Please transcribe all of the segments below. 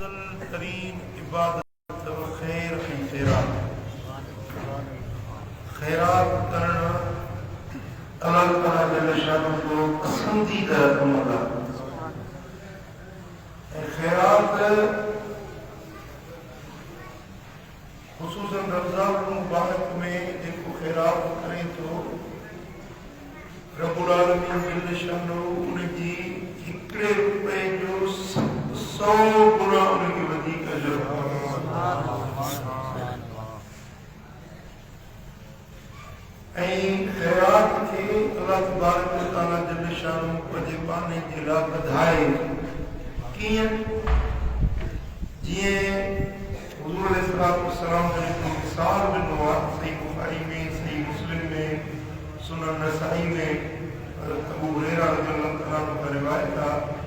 तरीन इबादत व खैर खैरात खैरात करना अल्लाह ताला जल्ल शान को पसंदीदा अमल है। खैरात खुसूसन रमजान मुबारक में देखो खैरात करें तो रब्बुल आलमीन जल्ल शान उनकी हिकड़े रुपए जो 100 गुना उनकी वधीक अजर ऐं खैरात खे अल्लाह तबारक व तआला जल्ल शान पंहिंजे पाने जे लाइ वधाए कीअं जीअं हुज़ूर अलैहिस्सलातु वस्सलाम ने मिसाल ॾिनो आहे सही बुखारी में सही मुस्लिम में सुनन नसाई में अबू हुरैरा रज़ियल्लाहु तआला अन्हु का रिवायत आहे।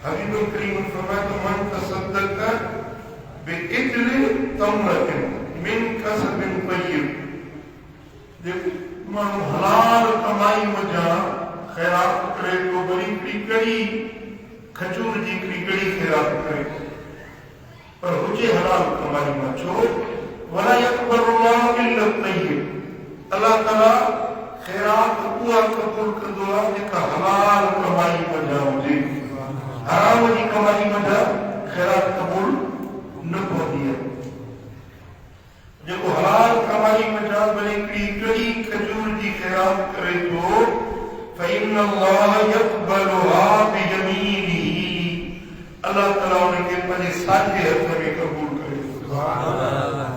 हबीब करीम फरमाया मन तसद्दक़ बिइदल तमरतिन मिन कसबिन तय्यब देखो माण्हू हलाल कमाई वजा खैरात करे तो वरी हिकिड़ी खजूर जी हिकिड़ी कड़ी खैरात करे पर हुजे हलाल कमाई में छो वला यक़बलुल्लाहु इल्ला तय्यब अल्लाह ताला खैरात उहा क़बूल कंदो आहे जेका हलाल कमाई वजा हुजे। हराम जी कमाई वजा खैरात कबूल न पवंदी आहे। जेको हलाल कमाई वजा भले हिकिड़ी कड़ी खजूर जी खैरात करे थो फ़इन्न अल्लाह यक़बलुहा बियमीनिही अल्लाह ताला उनखे पंहिंजे साॼे हथ में क़बूल करे थो। सुभान अल्लाह।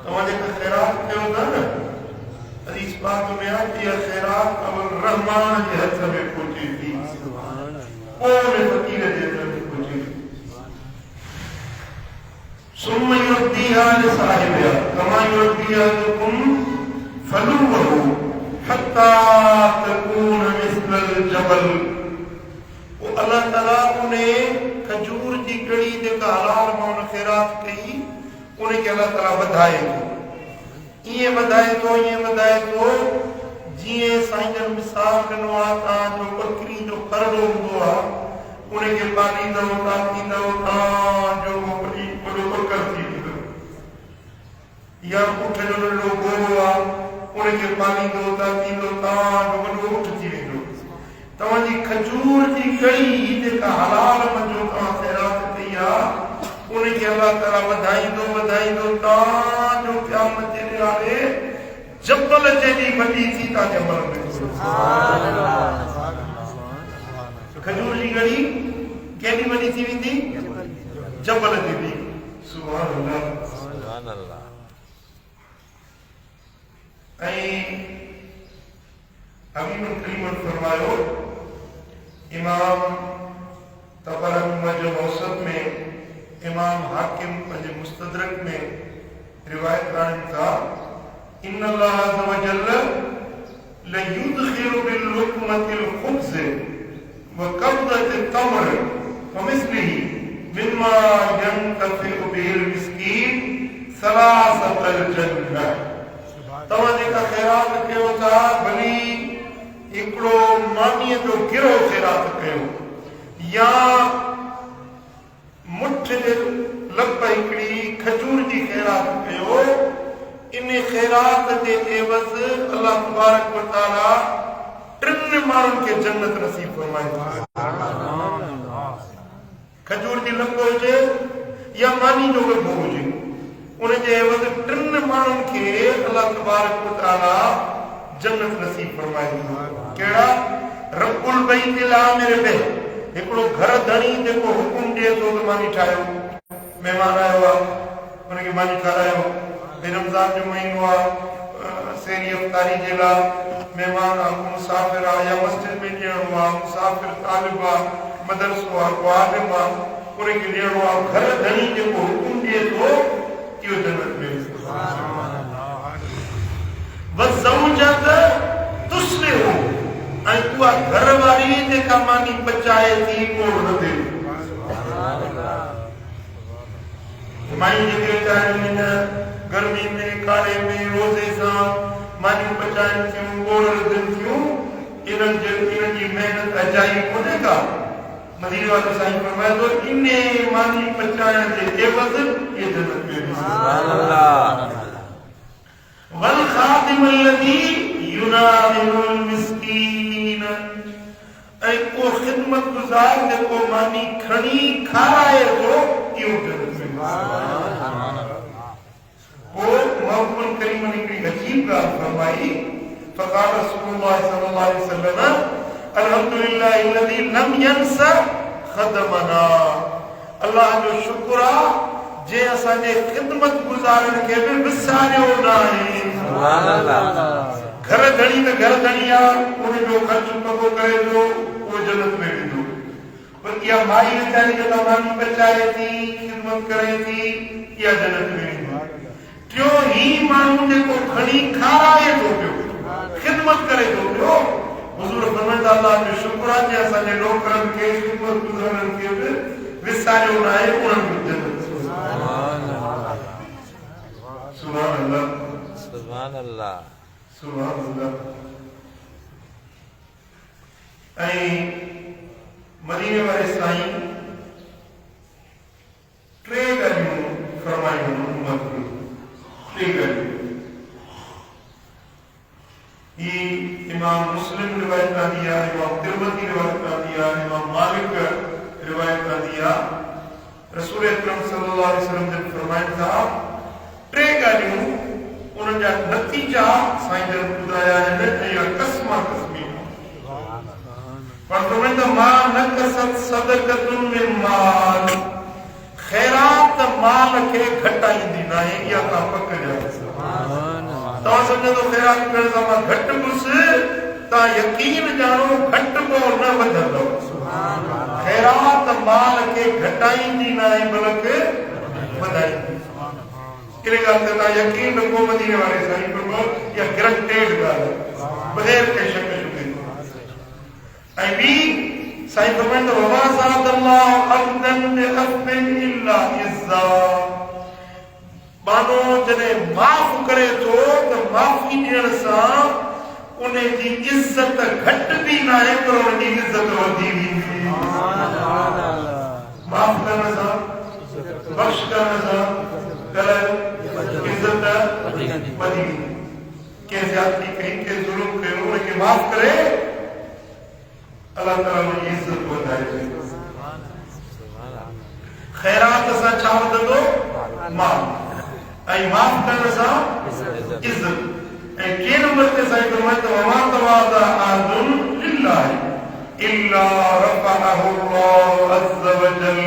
तव्हां जेका खैरात कयो था न हदीस पाक में आहे कि इहा खैरात अवल रहमान जे हथ में पहुचे थी कोने फकीर जे हथ में पहुचे सुम्म युद्दीहा लिसाहिबिहा कमा युद्दी अहदुकुम फलुवहु हत्ता तकून मिस्लल जबल। वो अल्लाह ताला उन्हें खजूर जी कड़ी जेका हलाल मां उन खैरात कई उनखे अल्लाह ताला वधाए थो ईअं वधाए थो जीअं साईं जन मिसाल ॾिनो आहे तव्हां जो बकरी जो खरड़ो हूंदो आहे उनखे पालींदव ताकींदव तव्हां जो वरी वॾो बकर थी वेंदो या ऊठ जो नंढो गोरो आहे उनखे पालींदो ताकींदो तव्हां जो वॾो ऊठ थी वेंदो। तव्हांजी खजूर जी कड़ी जेका हलाल मंजो तव्हां खैरात कई आहे उनखे अल्लाह ताला वधाईंदो तव्हां जो क़यामत जे ॾियारे जबल जेॾी वॾी थी था जबल में। सुभान अल्लाह। खजूर जी कड़ी केॾी वॾी थी वेंदी जबल जेॾी। सुभान अल्लाह। ऐं हबीब करीम फरमायो इमाम तबरानी जो औसत में इमाम हाकिम पंहिंजे मुस्तदरक में रिवायत करण था इन्नल्लाह अज़्ज़ व जल्ल लयुदखिलु बिल्लुक़मतिल ख़ुब्ज़ व क़ब्ज़तित तमर वमिस्लिही मिम्मा यंतफ़िउ बिहिल मिस्कीन सलासतल जन्नह। तव्हां जेका खैरात कयो था भली हिकिड़ो मानीअ जो गिरो खैरात कयो या मुठ जे लप हिकिड़ी खजूर जी खैरात कयो इन खैरात जे एवज़ अल्लाह तबारक व तआला 3 माण्हुनि खे जन्नत नसीब फरमाए। खजूर जी लप हुजे या मानी जो लप हुजे उन जे एवज़ 3 माण्हुनि खे अल्लाह तबारक व तआला जन्नत नसीब फरमाए। कहिड़ा? रब्बुल बैतिल आमिर बे हिकिड़ो घर धणी जेको हुकुम ॾिए थो त मानी ठाहियो महिमान आयो आहे उनखे मानी खारायो रमज़ान जो महीनो आहे सेरी अफ़्तारी जे लाइ महिमान आहे मुसाफ़िर आहे या मस्जिद में ॾियणो आहे मुसाफ़िर तालिब आहे मदरसो आहे को आलिम आहे उनखे ॾियणो आहे घर धणी जेको हुकुम ॾिए थो इहो जन्नत में। वज़ौजत तुस्लिहु ऐं उहा घर वारी जेका मानी पचाए थी कोड़ न थिए। मायूं जेके वीचारियूं आहिनि गर्मी में कारे में रोज़े सां मानियूं पचाइनि थियूं कोड़ रधनि थियूं इन्हनि जी महिनत अजाई कोन्हे का मदीने वाले साईं फरमाए तो इन्ने मानी पचाया जे एवज ये जन्नत में सुभान अल्लाह वल खातिम अल्लज़ी युनादिल मिस्कीन ऐ को खिदमत गुजार दे को मानी खणी खाए तो यो जन्नत में सुभान अल्लाह और मौकूल करीम ने की अजीब बात फरमाई फक़ाल रसूलुल्लाह सल्लल्लाहु अलैहि वसल्लम अल्हम्दुलिल्लाहिल्लज़ी लम यंसा खदमना अल्लाह जो शुक्र जे असा जे खिदमत गुजारन के भी विसारियो नाहे सुभान अल्लाह घर घणी में घर घणिया उन जो खर्च पको करे जो वो जन्नत में विदो पर या माई बेचारी जो तमाम बचाए थी खिदमत करे थी या जन्नत में विदो क्यों ही मानू ने को खणी खाराए तो पियो खिदमत करे तो पियो हुजूर फरमाया अल्लाह जो शुक्र है असा जे नौकरन के खिदमत गुजारन के भी विसारियो नाहे उन जन्नत सुभान अल्लाह सुभान अल्लाह सुभान अल्लाह सुभान अल्लाह ऐ मदीने वाले साईं टे ॻाल्हियूं फरमायूं उम्मत खे टे ॻाल्हियूं ये इमाम मुस्लिम रिवायत का दिया इमाम तिरमिज़ी रिवायत का दिया इमाम मालिक रिवायत का दिया रसूल अकरम सल्लल्लाहु अलैहि वसल्लम ने फरमाया था टे ॻाल्हियूं उन जा नतीजा साईं जन ॿुधाया आहिनि ऐं कसमा कसमी पर फरमाइंदा मा नकसत सदक़तुन मिन माल खैरात माल के घटाईंदी नाहे या का पक जाए सुभान अल्लाह तो समझो तो खैरात करण सां मां घट कुछ ता यकीन जानो घट को न वधंदो सुभान अल्लाह खैरात माल के घटाईंदी नाहे बल्कि वधाईंदी किले गाल ता यकीन को मदीने वाले साईं फरमाओ या ग्रंटेड गाल बगैर के शक शुबे ऐ भी साईं फरमाइंदा वमा ज़ादल्लाहु अब्दन बिअफ़्विन इल्ला इज़्ज़ा बानो जने माफ करे तो माफी ॾियण सां उन जी इज्जत घट भी ना है पर उन जी इज्जत वधी वेंदी सुभान अल्लाह माफ करण सां बख्श करण सां कर इज्जत वधी वेंदी के ज्यादती कहीं के जुल्म कयो उनके माफ करे अल्लाह ताला उनकी इज्जत वधाए सुभान अल्लाह खैरात सां छा वधंदो माफ ऐं माफ करण सां इज्जत ऐं के नंबर ते साईं फरमाए त वमा तवादा आदुन लिल्लाहि इल्ला रफ़अहु अल्लाहु अज़्ज़ व जल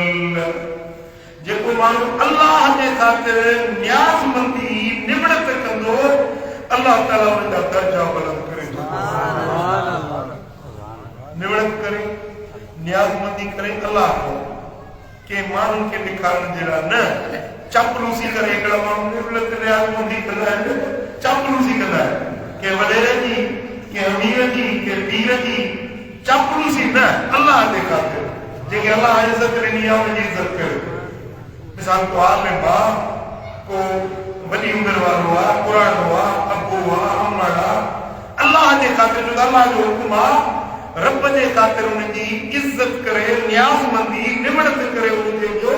जेको माण्हू अल्लाह जे ख़ातिर न्याज़मंदी निमड़त कंदो अल्लाह ताला उन जा दर्जा बुलंद करे सुभान अल्लाह निमड़त करे न्याज़मंदी करे अल्लाह के माण्हुनि खे ॾेखारण जहिड़ा न चापलूसी करे हिकिड़ा माण्हू निमड़त न्याज़मंदी कंदा आहिनि चापलूसी कंदा आहिनि के वॾेरे जी के अमीर जी के पीर जी चापलूसी न अल्लाह जे ख़ातिर जेके अल्लाह इज़त ॾिनी आहे उनजी इज़त करे मिसाल को हाल में मां को वॾी उमिरि वारो आहे पुराणो आहे अबो आहे अमड़ आहे अल्लाह जे ख़ातिर जो अल्लाह जो हुकुम आहे रब जे ख़ातिर उनजी इज्जत करे न्याज़मंदी निमड़त करे उनजे जो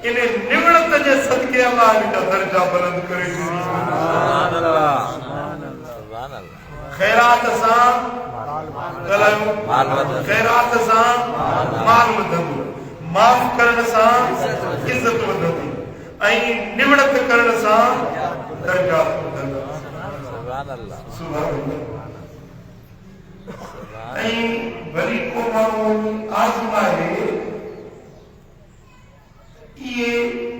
इन निमड़त जे सदके अल्लाह जा दर्जा बुलंद करे सुभान अल्लाह सुभान अल्लाह खैरात सां ॻाल्हायो माल वधंदो खैरात सां माल वधंदो माफ करण सां इज्जत वधंदी ऐं निमड़त करण सां दर्जा वधंदा सुभान अल्लाह सुभान अल्लाह ऐं वरी को माण्हू आज़माए ये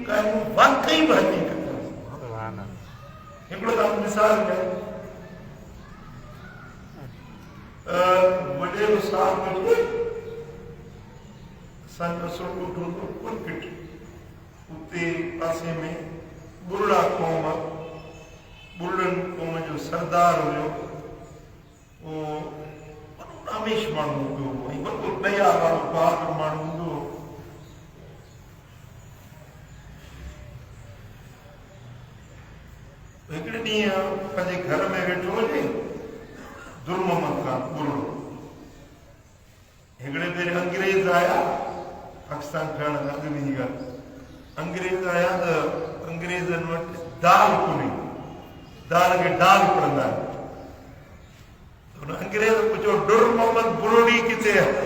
कानून वाकई में हकीकत सुभान अल्लाह हिकिड़ो तव्हां मिसाल ॾियो वॾेरो साहब संत सोटो तो कुरकट उते पासे में बुरड़ा कौम बुरड़न कौम जो सरदार हुयो वो रमेश माण्हू हुयो ऐं वॾो दया वारो पाक माण्हू हुयो हिकिड़े ॾींहुं पंहिंजे घर में वेठो हुजे जुर्म मथां बुरड़ो हिकिड़े भेरे अंग्रेज आया पाकिस्तान ठहण खां अॻु जी ॻाल्हि, अंग्रेज़ आया त अंग्रेज़नि वटि दाल कोन्हे, दाल खे दाल पढ़ंदा आहिनि। हुन अंग्रेज़ पुछियो डुर मोहम्मद बुरोड़ी किथे आहे,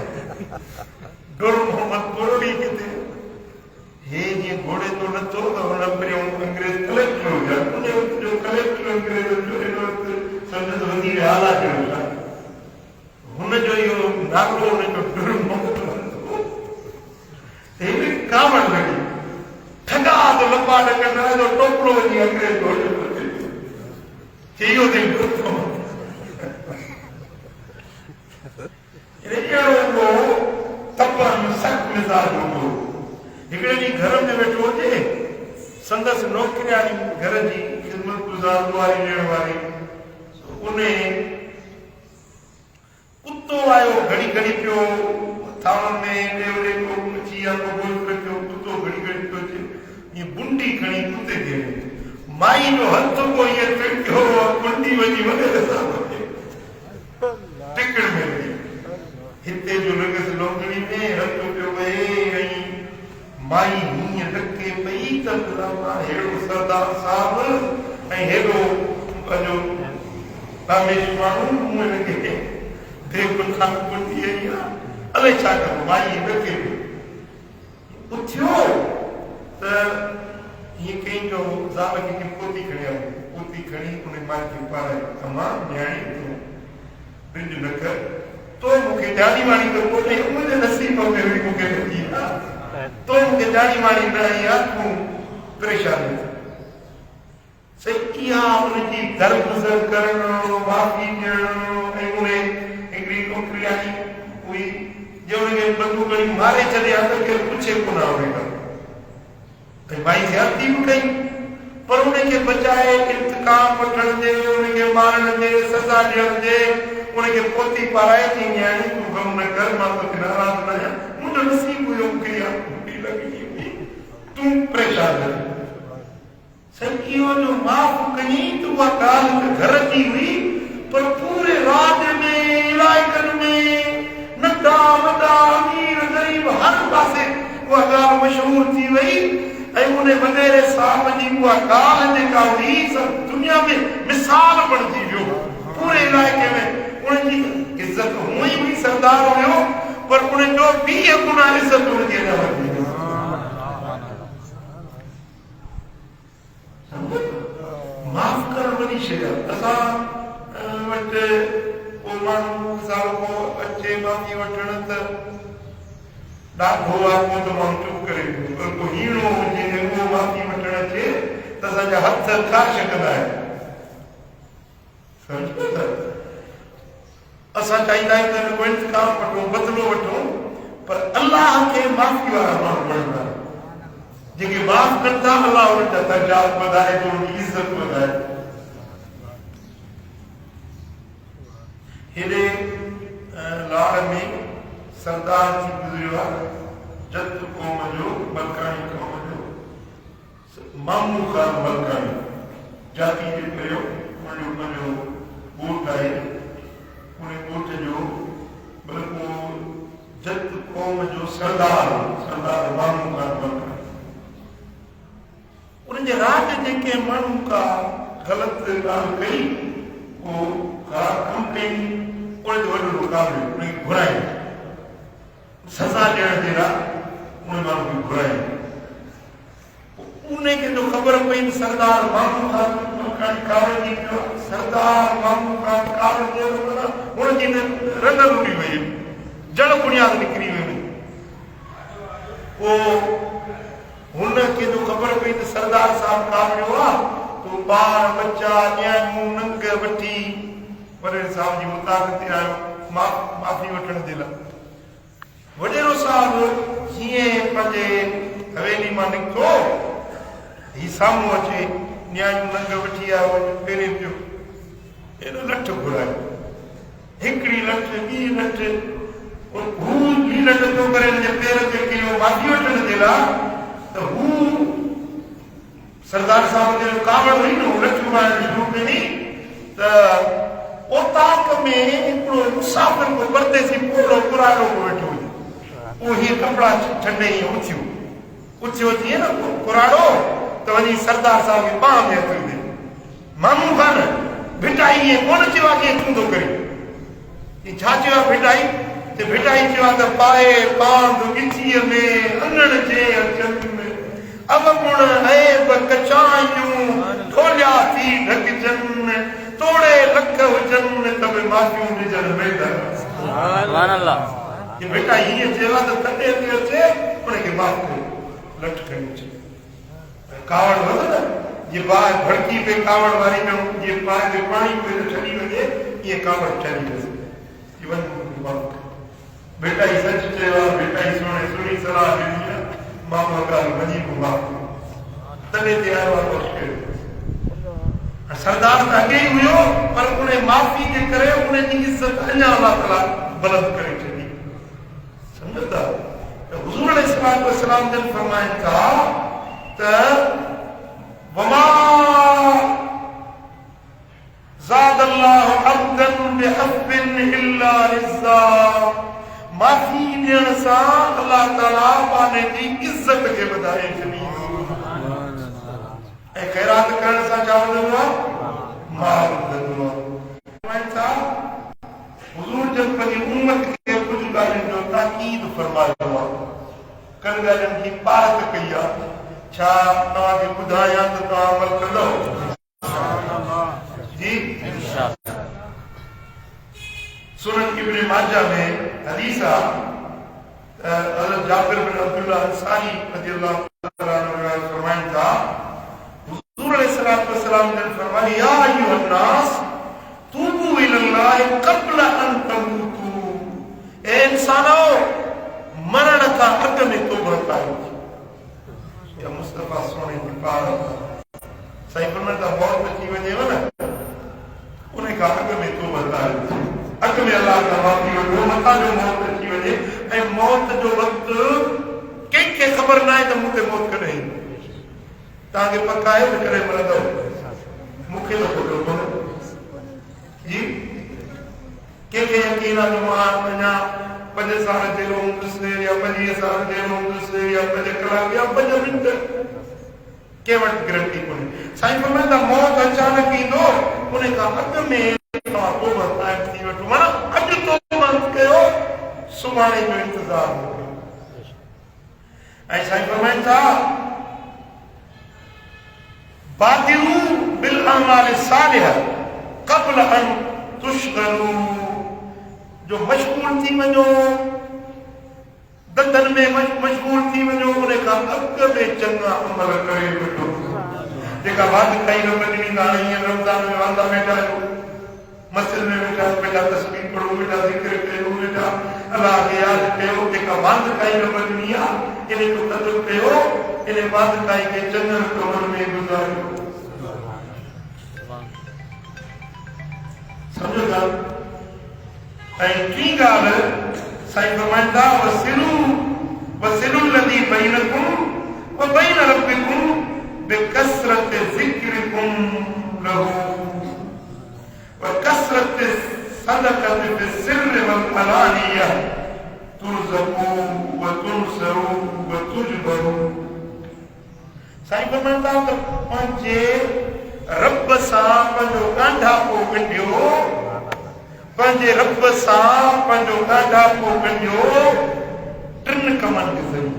डुर मोहम्मद बुरोड़ी किथे? हे जीअं घोड़े तो नथो त हुन पहिरियों अंग्रेज़ कलेक्टर हुया, उन वक़्त जो कलेक्टर अंग्रेज़ जो हिन वक़्तु संदसि वज़ीर आला थियो, हुनजो इहो नालो हुनजो डुर मोहम्मद हो। हेॾी कावड़ लॻी ठगा त लंबा कंदा जो टोपलो वञी अंग्रेज़ घोड़े ते इहो थी अहिड़ो तपनि सख़्तु मिज़ाज हूंदो। हिकिड़े ॾींहुं घर में वेठो हुजे, संदसि नौकिरियाणी घर जी ख़िदमत गुज़ार वारी ॾियण वारी, उन कुतो आयो घड़ी घड़ी पियो थावनि में ॾेवड़े को अची या को बोल पियो, कुतो घड़ी घड़ी पियो अचे, ईअं बुंडी खणी कुते खे माई जो हथ को ईअं तिड़कियो, बुंडी वञी वॾे टिकड़ में हिते जो लॻसि लोंगड़ी में हथ पियो वहे, ऐं माई हीअं ॾके पई त हेड़ो सरदार साहिब ऐं हेड़ो पंहिंजो कामेश माण्हू मूं हिनखे देवखां बुंडी आई आहे, अलाए छा कयो, माई ॾके पई उथियो त हीअं कई जो ज़ाल खे पोती खणी आई, पोती खणी उन माई खे पाराई, अमां न्याणी बिंज न कर, तो मूंखे ॾाढी वाणी त कोन्हे, मुंहिंजे नसीब में बि मूंखे लॻी आहे, तो मूंखे ॾाढी वाणी न आई आहे, तूं परेशान न थी। सही इहा उनजी दरगुज़र करणु, माफ़ी ॾियणु, ऐं उन हिकिड़ी नौकिरियाणी हुई जो उनखे बंदूक खणी मारे छॾिया त केरु पुछे कोन उन खां, ऐं माई ज़्यादती बि कई, पर उनखे बचाए इंतकाम वठण जे, उनखे मारण जे, सज़ा ॾियण जे, उनखे पोती पाराए थी न्याणी तूं गम न कर, मां तोखे नाराज़ न आहियां, मुंहिंजो नसीब हुयो मूंखे इहा बुंडी लॻी हुई, तूं परेशान न थी। साईं इहो जो माफ़ कई त उहा ॻाल्हि घर जी हुई, पर पूरे राज्य में इलाइक़नि में नंढा वॾा अमीर ग़रीब हर पासे उहा ॻाल्हि मशहूर थी वई, ऐं उन वॾेरे साहिब जी उहा ॻाल्हि जेका हुई सभु दुनिया में मिसाल बणिजी वियो, पूरे इलाइक़े में उनजी इज़त हुई बि सरदार हुयो, पर उनजो 20 गुना इज़त उनजी न वधी। माफ़ करण वॾी शइ आहे। असां वटि को माण्हू साल को अचे माफ़ी वठण त ॾाढो आहे, को त माण्हू चुप करे, पर को हीणो हुजे उहो माफ़ी वठण अचे त असांजा हथ ख़ारिश कंदा आहिनि। असां चाहींदा आहियूं त को इंतकाम वठूं, बदिलो वठूं, पर अलाह खे माफ़ी वारा माण्हू वणंदा आहिनि, जेके माफ़ कनि था, अलाह उन्हनि जा दर्जात वधाए थो, उनजी इज़त वधाए। हेॾे लाड़ में सरदार थी गुज़रियो आहे, जत क़ौम जो, मलकानी क़ौम जो मामू ख़ान मलकानी, जाती जे पहिरियों उनजो ॻोठ आहे, उन ॻोठ जो बल्कि जत क़ौम जो सरदार मामू ख़ान मलकानी, उनजे राज जेके माण्हू का ग़लति ॻाल्हि कई, उहो कम कई, उनजो वॾो मुक़ाबिलो उनखे घुराई, सज़ा ॾियण जे लाइ उन माण्हू खे घुराई। उनखे जो ख़बर पई सरदार मामू ख़ान मलकानी कावड़ जी पियो, सरदार मामू ख़ान कावड़ जे हुनजी रंग लुड़ी वई, जड़ बुनियाद निकिरी वई। पोइ हुनखे जो ख़बर पई त सरदार साहिब कावड़ियो आहे, तो ॿार बच्चा ॼाणूं नंग वठी वॾेरे साहिब जी मुताक़ ते आयो माफ़ी वठण जे लाइ। वॾेरो साहिब जीअं पंहिंजे हवेली मां निकितो, ही साम्हूं अचे, न्याणियूं नंग वठी आयो, पहिरें पियो एॾो लठ घुरायो, हिकिड़ी लठ, ॿी लठ, हू ॿी लठ पियो करे हिनजे पेर ते कयो माफ़ी वठण जे लाइ, त हू सरदार साहिब जो कावड़ हुई न, हू लठ मारण शुरू कई त ओताक में हिकिड़ो मुसाफ़िर को परदेसी पूरो पुराणो को वेठो हुयो, वही कपड़ा ठंडे ही उथियो उथियो थी ना कुराड़ो तो वही सरदार साहब के पांव में हथ दे मामू खान भिटाई ये कौन चवा के तू तो करे ये छाचवा भिटाई ते भिटाई चवा तो पाए पांव गिची में अंगण जे अचन में अब गुण है बकचायूं ढोलिया थी ढक जन तोड़े लख वजन तब माफियों निजर बेदर सुभान अल्लाह ये बेटा ये जेवा तो तने दियो छे पण के माफ को लट करी छे कावड़ हो ना ये बाय भड़की पे कावड़ वाली में ये पाए के पानी पे चली वजे ये कावड़ चली जैसे जीवन बात बेटा ही सच जेवा बेटा ही सुनी सलाह दी मामा का मजी को माफ तने तैयार वाला के सरदार त अगे ही हुयो पर उन्हें माफी के करे उन्हें जी इज्जत अञा अल्लाह ताला बुलंद करे छडी समझता हुजूर अलैहि सलाम जन फरमाइन था त वमा ज़ादल्लाहु अब्दन बिहब्बिन इल्ला इज़्ज़ा माफी ॾियण सां अल्लाह ताला पाने जी इज्जत खे वधाए छॾी ऐं ख़ैरात करण सां छा वधंदो आहे माल वधंदो आहे हुजूर जब पंहिंजी उम्मत खे कुझु ॻाल्हियुनि जो ताकीद फरमायो आहे कनि ॻाल्हियुनि जी पारत कई आहे छा तव्हांखे ॿुधायां त तव्हां अमल कंदव जी सुनन इब्न माजा में हदीस हज़रत जाबिर बिन अब्दुल्लाह अंसारी रज़ियल्लाहु तआला अन्हु फरमाइन था हुजूर अलैहि सलाम ने फरमाया या अय्युहन नास तूबू इलल्लाह क़ब्ल अन तमूतू ए इंसानो मरण खां अॻु में तौबा कयो या मुस्तफा सोने जी पार सही फरमाता मौत अची वञेव न उन खां अॻु में तौबा कयो अॻु में अल्लाह का माफ़ी वठो मथां जो मौत अची वञे ऐं मौत जो वक़्तु कंहिंखे ख़बर न आहे त मूंखे मौत कॾहिं ईंदी तव्हांखे पक आहे त कॾहिं मरंदव मूंखे त पतो कोन्हे जी कंहिंखे यकीन आहे त मां अञा 5 साल जेलो हूंदुसि या 25 साल जेलो हूंदुसि या 5 कलाक या 5 मिंट कंहिं वटि गारंटी कोन्हे साईं फरमाईंदा मौत अचानक ईंदो उन खां अॻु में सुभाणे जो इंतजार ऐसा ही फरमाइन था बादिरू बिल अमाल सालिह क़ब्ल अन तुशगलू जो मशगूल थी वञो दंदन में मशगूल थी वञो उन खां अॻु में चङा अमल करे वठो जेका वाद खाई न वञी ना हीअं रमज़ान में वांदा वेठा आहियो मस्जिद में बेटा तस्बीह पढ़ो बेटा जिक्र कयो बेटा अल्लाह के याद कयो जेका वांद काई न बदनी आहे इन को कदर कयो इन वांद काई के चंगन कमर में गुजारियो समझो था ऐं टी ॻाल्हि साईं फरमाईंदा वसिलु लदी बैनकुम व बैन रब्बिकुम बिकसरत ज़िक्रिकुम लहू وكثرة الصدقة في السر والعلانية ترزقوا وتنصروا وتجبروا साईं फरमाईंदा त पंहिंजे रब सां पंहिंजो ॻांढापो कढियो पंहिंजे रब सां पंहिंजो ॻांढापो कढियो 3 कमनि जे ज़रिए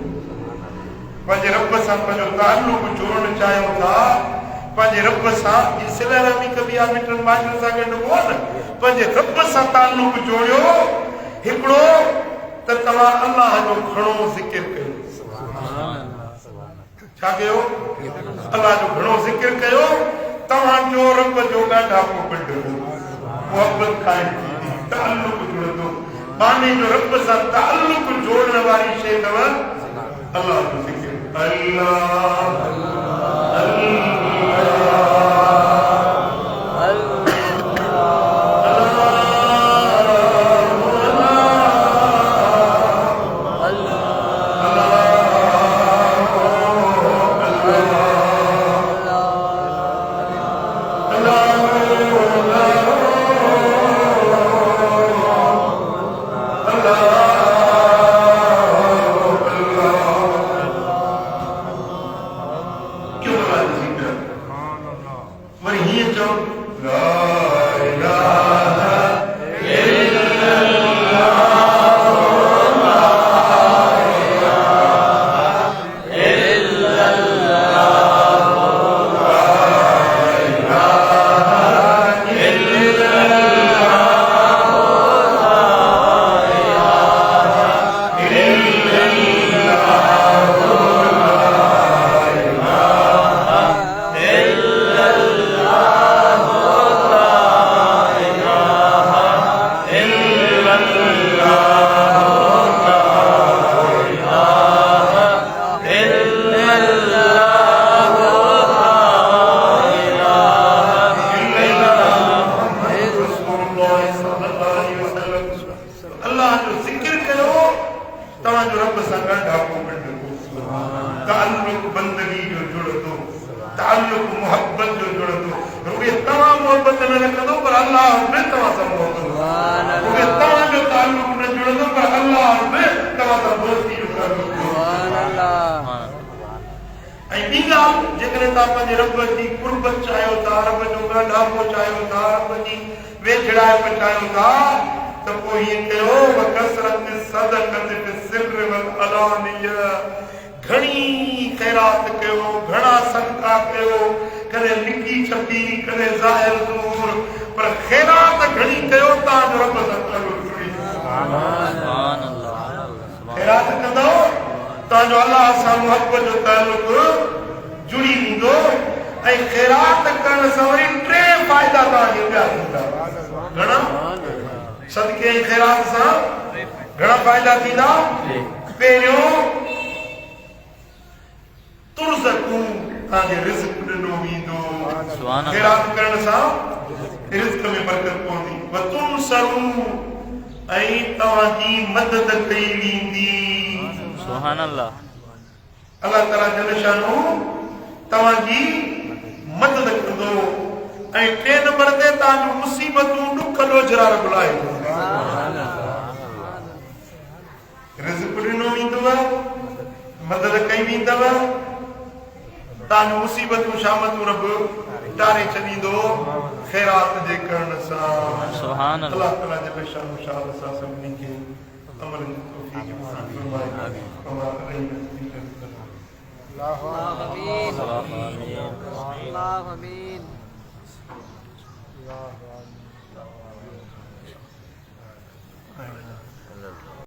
पंहिंजे रब सां पंहिंजो ताल्लुक़ जोड़णु चाहियो था पंहिंजे रब सां सिलरामी कबी आहे मिटनि माइटनि सां गॾु हो न पंहिंजे रब सां ताल्लुक़ जोड़ियो हिकिड़ो त तव्हां अल्लाह जो घणो ज़िक्र कयो छा कयो अल्लाह जो घणो ज़िक्र कयो तव्हांजो रब जो ॾाढापो कढियो मोहबत काइम थींदी ताल्लुक़ जुड़ंदो बाने जो रब सां ताल्लुक़ जोड़ण वारी शइ अथव अल्लाह जो ज़िक्र अल्लाह मोहब्बत न रखंदो पर अल्लाह बि तव्हां सां मोहब्बत सुभान मूंखे अल्लाह तव्हांजो ताल्लुक न जुड़ंदो पर अल्लाह बि तव्हां सां दोस्ती जो ताल्लुक सुभान अल्लाह ऐं ॿी ॻाल्हि जेकॾहिं तव्हां पंहिंजे रब जी कुर्बत चाहियो था रब जो ॻंढापो चाहियो था रब जी वेझड़ाइप चाहियो था त पोइ हीअं कयो वकसरत सदक़त बिस्सिर वलअलानिया घणी ख़ैरात कयो घणा सदका कयो कॾहिं लिकी छपी कॾहिं ज़ाहिर ज़ूर पर ख़ैरात घणी कयो तव्हांजो रब सां ताल्लुक जुड़ी ख़ैरात कंदो तव्हांजो अलाह सां मुहबत जो ताल्लुक जुड़ी वेंदो ऐं ख़ैरात करण सां वरी टे फ़ाइदा तव्हांखे ॿिया थींदा घणा सदके ऐं ख़ैरात सां घणा फ़ाइदा थींदा पहिरियों तुरज़कू तव्हांखे रिज़्क़ ॾिनो वेंदो ख़ैरात करण सां रिज़्क़ में बरकत पवंदी वतुनसरू ऐं तव्हांजी मदद कई वेंदी सुभान अल्लाह अल्लाह ताला जल शानो तव्हांजी मदद कंदो ऐं टे नंबर ते तव्हांजूं मुसीबतूं ॾुख ॾोझरा बुलाए रिज़्क़ ॾिनो वेंदव मदद कई वेंदव तव्हांजूं मुसीबतूं शामतूं रब टारे छॾींदो ख़ैरात जे करण सां सुभान अल्लाह ताला जल शानो शाह सां सभिनी खे अमल जी तौफ़ीक़ नसीब फरमाए अल्लाह आमीन।